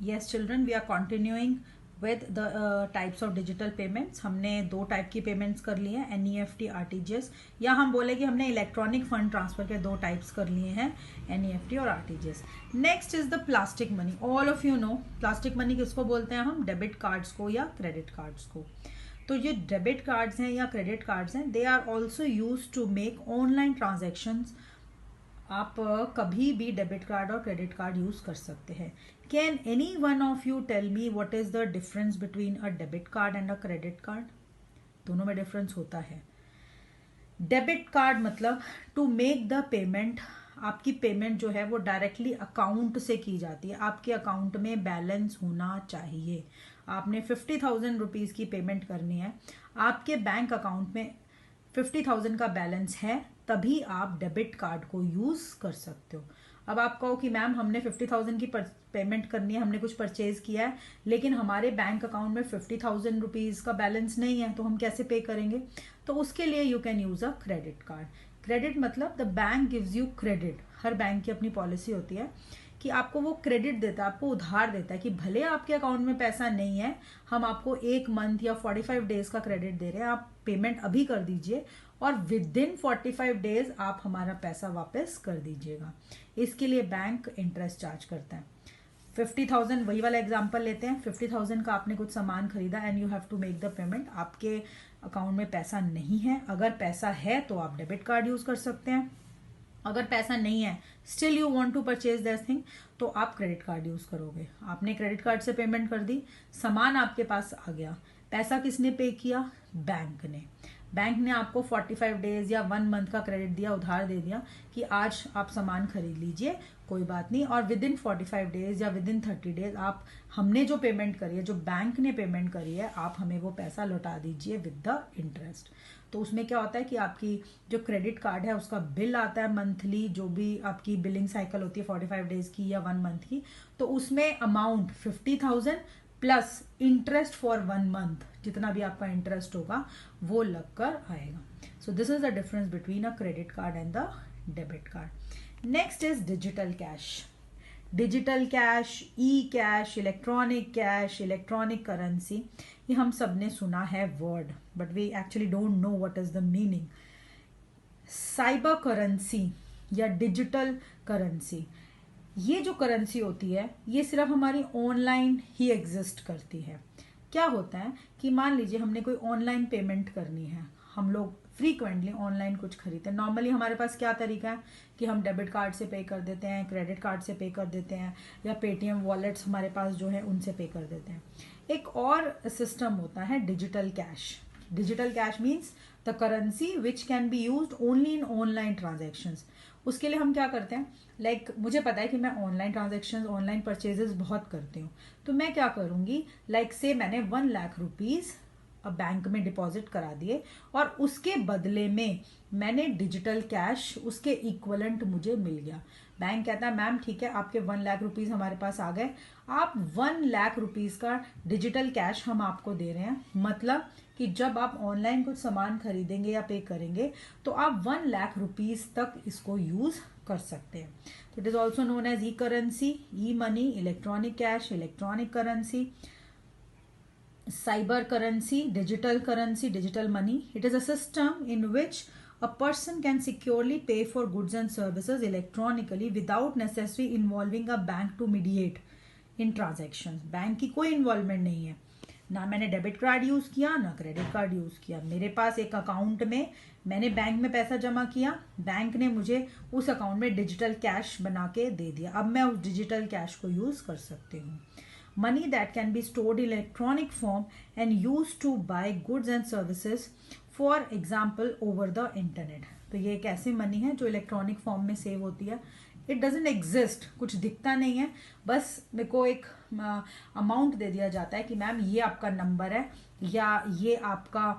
Yes children, we are continuing with the types of digital payments. हमने 2 type की payments कर ली हैं, NEFT, RTGS, या हम बोले कि हमने इलेक्ट्रॉनिक फंड ट्रांसफर के 2 टाइप्स कर लिए हैं, NEFT और RTGS. Next is the plastic money. All of you know plastic money किसको बोलते हैं हम? डेबिट कार्ड्स को या क्रेडिट कार्ड्स को. तो ये डेबिट कार्ड्स हैं या क्रेडिट कार्ड्स हैं, they are also use to make online transactions. आप कभी भी डेबिट कार्ड और क्रेडिट कार्ड यूज कर सकते हैं. Can any one of you tell me what is the difference between a debit card and a credit card? दोनों में difference होता है. डेबिट कार्ड मतलब टू मेक द पेमेंट, आपकी पेमेंट जो है वो डायरेक्टली अकाउंट से की जाती है. आपके अकाउंट में बैलेंस होना चाहिए. आपने 50,000 रुपीज़ की पेमेंट करनी है, आपके बैंक अकाउंट में 50,000 का बैलेंस है, तभी आप डेबिट कार्ड को यूज कर सकते हो. अब आप कहो कि मैम हमने 50,000 की पेमेंट करनी है, हमने कुछ परचेज किया है, लेकिन हमारे बैंक अकाउंट में 50,000 रुपीज़ का बैलेंस नहीं है, तो हम कैसे पे करेंगे? तो उसके लिए you can use a credit card. Credit मतलब the bank gives you credit. हर बैंक की अपनी पॉलिसी होती है कि आपको वो क्रेडिट देता है, आपको उधार देता है कि भले आपके अकाउंट में पैसा नहीं है, हम आपको 1 मंथ या 45 डेज का क्रेडिट दे रहे हैं, आप पेमेंट अभी कर दीजिए और विद इन 45 डेज आप हमारा पैसा वापस कर दीजिएगा. इसके लिए बैंक इंटरेस्ट चार्ज करता है. 50,000, वही वाला एग्जांपल लेते हैं. 50,000 का आपने कुछ सामान खरीदा and you have to make the payment. आपके अकाउंट में पैसा नहीं है. अगर पैसा है तो आप डेबिट कार्ड यूज कर सकते हैं. अगर पैसा नहीं है, still you want to purchase that thing, तो आप क्रेडिट कार्ड यूज करोगे. आपने क्रेडिट कार्ड से पेमेंट कर दी, सामान आपके पास आ गया, पैसा किसने पे किया? बैंक ने. बैंक ने आपको 45 डेज या 1 मंथ का क्रेडिट दिया, उधार दे दिया कि आज आप सामान खरीद लीजिए, कोई बात नहीं, और विद इन 45 डेज या विद इन 30 डेज आप हमने जो पेमेंट करी है, जो बैंक ने पेमेंट करी है, आप हमें वो पैसा लौटा दीजिए विद द इंटरेस्ट. तो उसमें क्या होता है कि आपकी जो क्रेडिट कार्ड है उसका बिल आता है मंथली, जो भी आपकी बिलिंग साइकिल होती है 45 डेज की या 1 मंथ की, तो उसमें amount 50,000 plus interest for 1 month, जितना भी आपका इंटरेस्ट होगा वो लगकर आएगा. So this is the difference between a credit card and the debit card. Next is digital cash. Digital cash, e cash, electronic cash, electronic currency, ये हम सब ने सुना है word, but we actually don't know what is the meaning. Cyber currency या digital currency, ये जो currency होती है ये सिर्फ हमारी ऑनलाइन ही एग्जिस्ट करती है. क्या होता है कि मान लीजिए हमने कोई ऑनलाइन पेमेंट करनी है, हम लोग फ्रीक्वेंटली ऑनलाइन कुछ खरीदते हैं. नॉर्मली हमारे पास क्या तरीका है कि हम डेबिट कार्ड से पे कर देते हैं, क्रेडिट कार्ड से पे कर देते हैं, या पेटीएम वॉलेट्स हमारे पास जो है उनसे पे कर देते हैं. एक और सिस्टम होता है digital cash. Digital cash means the currency which can be used only in online transactions. उसके लिए हम क्या करते हैं, लाइक मुझे पता है कि मैं ऑनलाइन ट्रांजेक्शन्स, ऑनलाइन परचेजेस बहुत करती हूँ, तो मैं क्या करूँगी, लाइक से मैंने 1 लाख रुपीज़ बैंक में डिपॉजिट करा दिए और उसके बदले में मैंने डिजिटल कैश, उसके इक्वलेंट मुझे मिल गया. बैंक कहता है मैम ठीक है, आपके 1 लाख रुपीज़ हमारे पास आ गए, आप 1 लाख रुपीज़ का डिजिटल कैश हम आपको दे रहे हैं. मतलब कि जब आप ऑनलाइन कुछ सामान खरीदेंगे या पे करेंगे तो आप 1 लाख रुपीज़ तक इसको यूज़ कर सकते हैं. तो it is also known as e currency, e money, electronic cash, electronic currency, cyber currency, digital money. It is a system in which a person can securely pay for goods and services electronically without necessarily involving a bank to mediate in transactions. Bank की कोई involvement नहीं है. ना मैंने debit card use किया, ना credit card use किया. मेरे पास एक अकाउंट में मैंने बैंक में पैसा जमा किया, बैंक ने मुझे उस अकाउंट में डिजिटल कैश बना के दे दिया. अब मैं उस डिजिटल कैश को यूज कर सकती हूँ. Money that can be stored in electronic form and used to buy goods and services, for example over the internet. तो ये एक ऐसी मनी है जो इलेक्ट्रॉनिक फॉर्म में सेव होती है. इट डजेंट एग्जिस्ट, कुछ दिखता नहीं है, बस मेरे को एक अमाउंट दे दिया जाता है कि मैम ये आपका नंबर है या ये आपका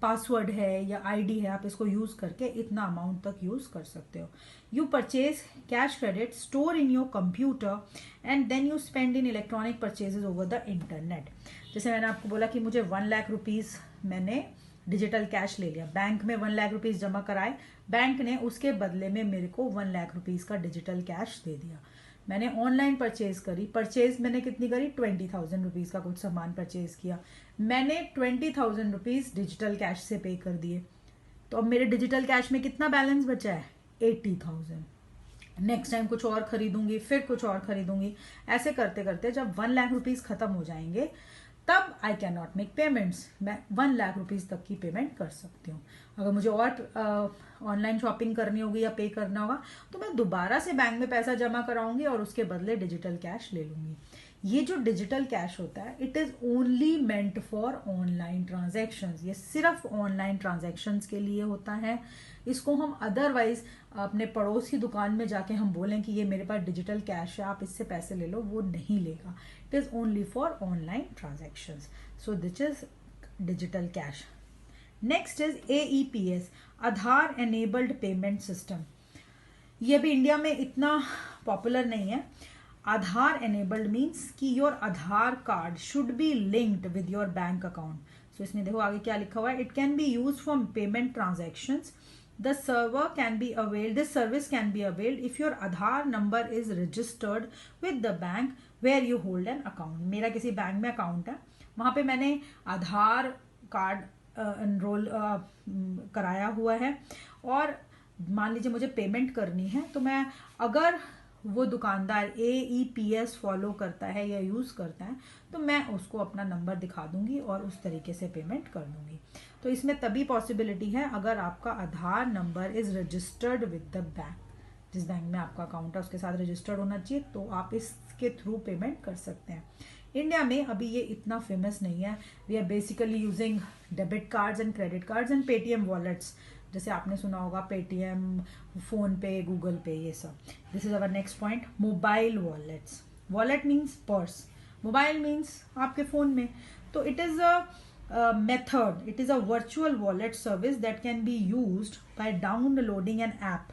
पासवर्ड है या आईडी है, आप इसको यूज करके इतना अमाउंट तक यूज कर सकते हो. You purchase cash credit, store in your computer and then you spend in electronic purchases over the internet. जैसे मैंने आपको बोला कि मुझे 1 लाख रुपीज़ मैंने डिजिटल कैश ले लिया, बैंक में 1 लाख रुपीज़ जमा कराए, बैंक ने उसके बदले में मेरे को 1 लाख रुपीज़ का डिजिटल कैश दे दिया. मैंने ऑनलाइन परचेज करी, परचेज मैंने कितनी करी, 20,000 रुपीज़ का कुछ सामान परचेज किया, मैंने 20,000 रुपीज़ डिजिटल कैश से पे कर दिए, तो अब मेरे डिजिटल कैश में कितना बैलेंस बचा है, 80,000। नेक्स्ट टाइम कुछ और खरीदूंगी, फिर कुछ और खरीदूंगी, ऐसे करते करते जब 1 लाख रुपीज़ खत्म हो जाएंगे तब I can not make payments, मैं 1 लाख रुपीज़ तक की पेमेंट कर सकती हूँ। अगर मुझे और ऑनलाइन शॉपिंग करनी होगी या पे करना होगा तो मैं दोबारा से बैंक में पैसा जमा कराऊंगी और उसके बदले डिजिटल कैश ले लूंगी। ये जो डिजिटल कैश होता है it is only meant for online transactions, ये सिर्फ ऑनलाइन ट्रांजैक्शंस के लिए होता है। इसको हम अदरवाइज अपने पड़ोस की दुकान में जाके हम बोलें कि ये मेरे पास डिजिटल कैश है, आप इससे पैसे ले लो, वो नहीं लेगा। It is only for online transactions. So this is digital cash. Next is AEPS, Aadhaar enabled payment system. ये भी इंडिया में इतना पॉपुलर नहीं है। आधार एनेबल्ड मीन्स कि your Aadhaar card should be linked with your bank account. So इसमें देखो आगे क्या लिखा हुआ है, it can be use for payment transactions, the server can be availed, this service can be availed if your Aadhaar number is registered with the bank where you hold an account. मेरा किसी bank में account है, वहां पे मैंने आधार card enrol कराया हुआ है और मान लीजिए मुझे पेमेंट करनी है, तो मैं अगर वो दुकानदार AEPS फॉलो करता है या यूज़ करता है तो मैं उसको अपना नंबर दिखा दूंगी और उस तरीके से पेमेंट कर दूंगी। तो इसमें तभी पॉसिबिलिटी है अगर आपका Aadhaar number is registered with the bank, जिस बैंक में आपका अकाउंट है उसके साथ रजिस्टर्ड होना चाहिए, तो आप इसके थ्रू पेमेंट कर सकते हैं। इंडिया में अभी ये इतना फेमस नहीं है। We are basically using debit cards and credit cards and Paytm wallets, जैसे आपने सुना होगा पेटीएम, फोन पे, गूगल पे, ये सब। This is our next point, mobile wallets. Wallet means purse, mobile means आपके फोन में। तो it is a method, it is a virtual wallet service that can be used by downloading an app